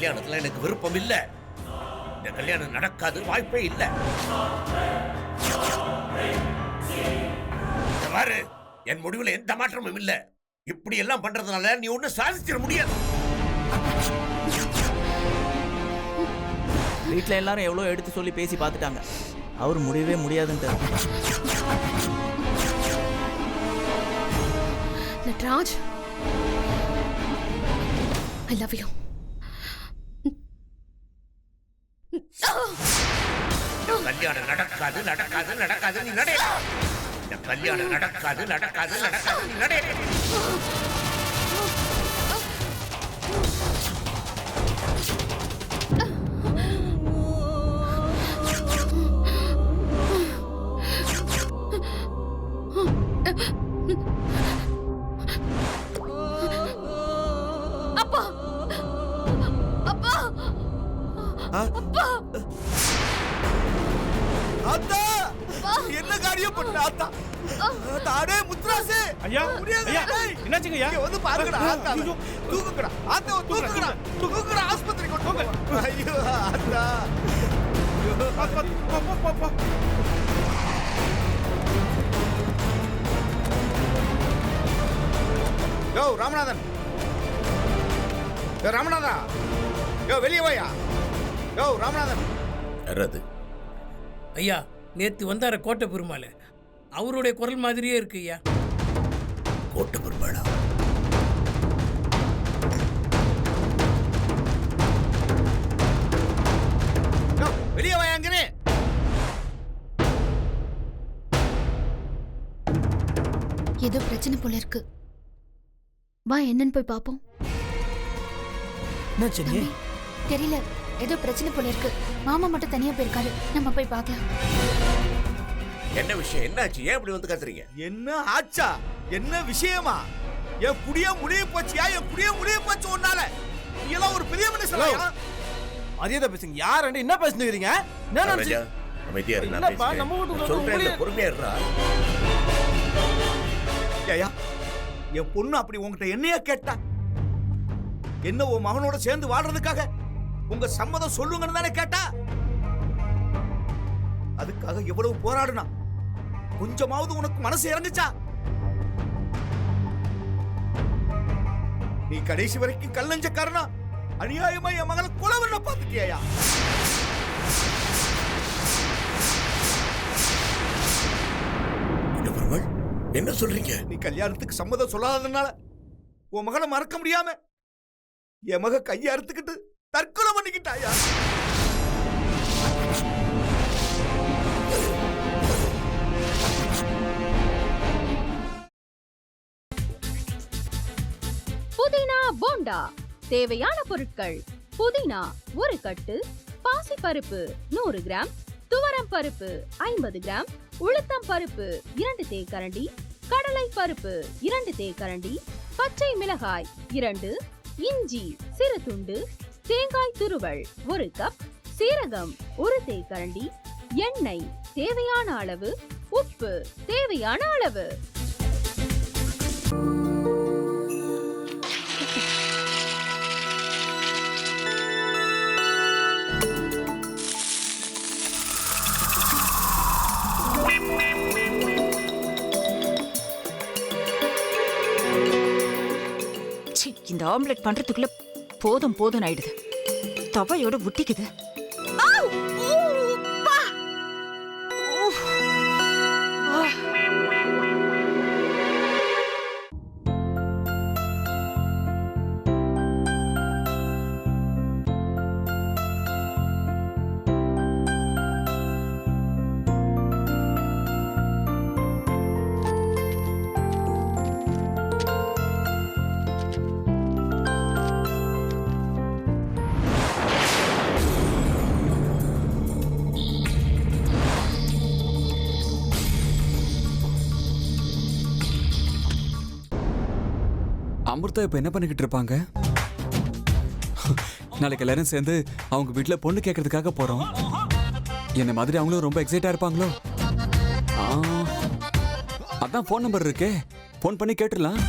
கல்யாணத்துல எனக்கு விருப்பம் இல்ல. இந்த கல்யாணம் நடக்காது, வாய்ப்பே இல்ல. பாரு, என் முடிவுல எந்த மாற்றமும் இல்ல. இப்படி எல்லாம் பண்றதுனால நீ ஒன்னும் சாதிச்சிட முடியாது. வீட்டில் எல்லாரும் எவ்வளோ எடுத்து சொல்லி பேசி பார்த்துட்டாங்க. அவர் முடியவே முடியாதுன்ட்டு. Natraj, I love you. கல்யாணம் நடக்காது நடக்காது நடக்காது நீ நட. இந்த கல்யாணம் நடக்காது நடக்காது நடக்காது நீ நட. அப்பா, அப்பா, அப்பா, ஆத்தா, என்ன காரியம் பண்ண ஆத்தா? தாடே முத்ராசே ஐயா, ஐயா, என்னாச்சுங்க ஐயா? வந்து பாருங்கடா ஆத்தா. தூக்குங்கடா ஆத்தா, தூக்குங்கடா. தூக்குங்கடா, ஆஸ்பத்திரிக்கு கொண்டு போங்க. ஐயோ ஆத்தா. பா. யோ ராமநாதன், யோ ராமநாதா, யோ வெளியே வாயா. யோ ராமநாதன். யாரது? ஐயா, நேத்து வந்தார கோட்டை பெருமாள், அவருடைய குரல் மாதிரியே இருக்கு ஐயா. கோட்டை பெருமாளா? யோ வெளியே வாயாங்கனே. ஏதோ பிரச்சனை போல இருக்கு. வா, என்னன்னு போய் பாப்போம். என்னாச்சுங்க? தெரியல, ஏதோ பிரச்சனை போல இருக்கு. மாமா மட்டும் தனியா போயிருக்காரு. நம்ம போய் பார்க்கலாம். என்ன விஷயம்? என்னாச்சு? ஏன் இப்படி வந்து கத்துறீங்க? என்ன ஆச்சா? என்ன விஷயமா? என் குடிய முடிய போச்சியா? என் குடிய முடிய போச்சு உன்னால. நீ எல்லாம் ஒரு பெரிய மனுஷனா? மரியாதை பேசுங்க. யார் என்ன பேசுறீங்க? என்ன நினைச்சு? அமைதியா இரு, நான் என்னப்பா, பேசுறேன். நம்ம வீட்டுக்கு சொல்றேன், பொறுமையா இருடா. ஏயா, என் பொண்ணு அப்படி உங்ககிட்ட என்னையா கேட்டா? என்ன உன் மகனோட சேர்ந்து வாழ்றதுக்காக உங்க சம்மதம் சொல்லுங்கன்னு தானே கேட்டா? அதுக்காக எவ்வளவு போராடுனா? கொஞ்சமாவது உனக்கு மனசு இறங்குச்சா? நீ கடைசி வரைக்கும் கல்லஞ்சக்காரனா அநியாயமா என் மகனை கொலை பண்ண பார்த்துட்டியா? என்ன பெருமாள், என்ன சொல்றீங்க? நீ கல்யாணத்துக்கு சம்மதம் சொல்லாததுனால உன் மகனை மறக்க முடியாம என் மக கையை அறுத்துக்கிட்டு தற்கொலை பண்ணிக்கிட்டாயா? புதினா போண்டா தேவையான பொருட்கள்: புதினா 1 கட்டு, பாசிப்பருப்பு 100 கிராம், துவரம் பருப்பு 50 கிராம், உளுத்தம் பருப்பு 2 தேக்கரண்டி, கடலை பருப்பு 2 தேக்கரண்டி, பச்சை மிளகாய் 2, இஞ்சி சிறு துண்டு, தேங்காய் துருவல் 1 கப், சீரகம் 1 தேக்கரண்டி, எண்ணெய் தேவையான அளவு, உப்பு தேவையான அளவு. இந்த ஆம்லெட் பண்றதுக்குள்ள போதும் போதும் ஆயிடுது. தவையோட ஒட்டிக்குது. அமிர்தா இப்ப என்ன பண்ணிக்கிட்டு இருப்பாங்க? நாளைக்கு எல்லாரும் சேர்ந்து அவங்க வீட்டுல பொண்ணு கேட்கறதுக்காக போறோம். என்ன மாதிரி அவங்களும் ரொம்ப எக்ஸைட்டா இருப்பாங்களோ? அதான் போன் நம்பர் இருக்கே, போன் பண்ணி கேட்டுடலாம்.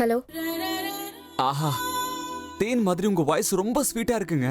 ஹலோ. ஆஹா, தேன் மாதிரி உங்க வாய்ஸ் ரொம்ப ஸ்வீட்டா இருக்குங்க.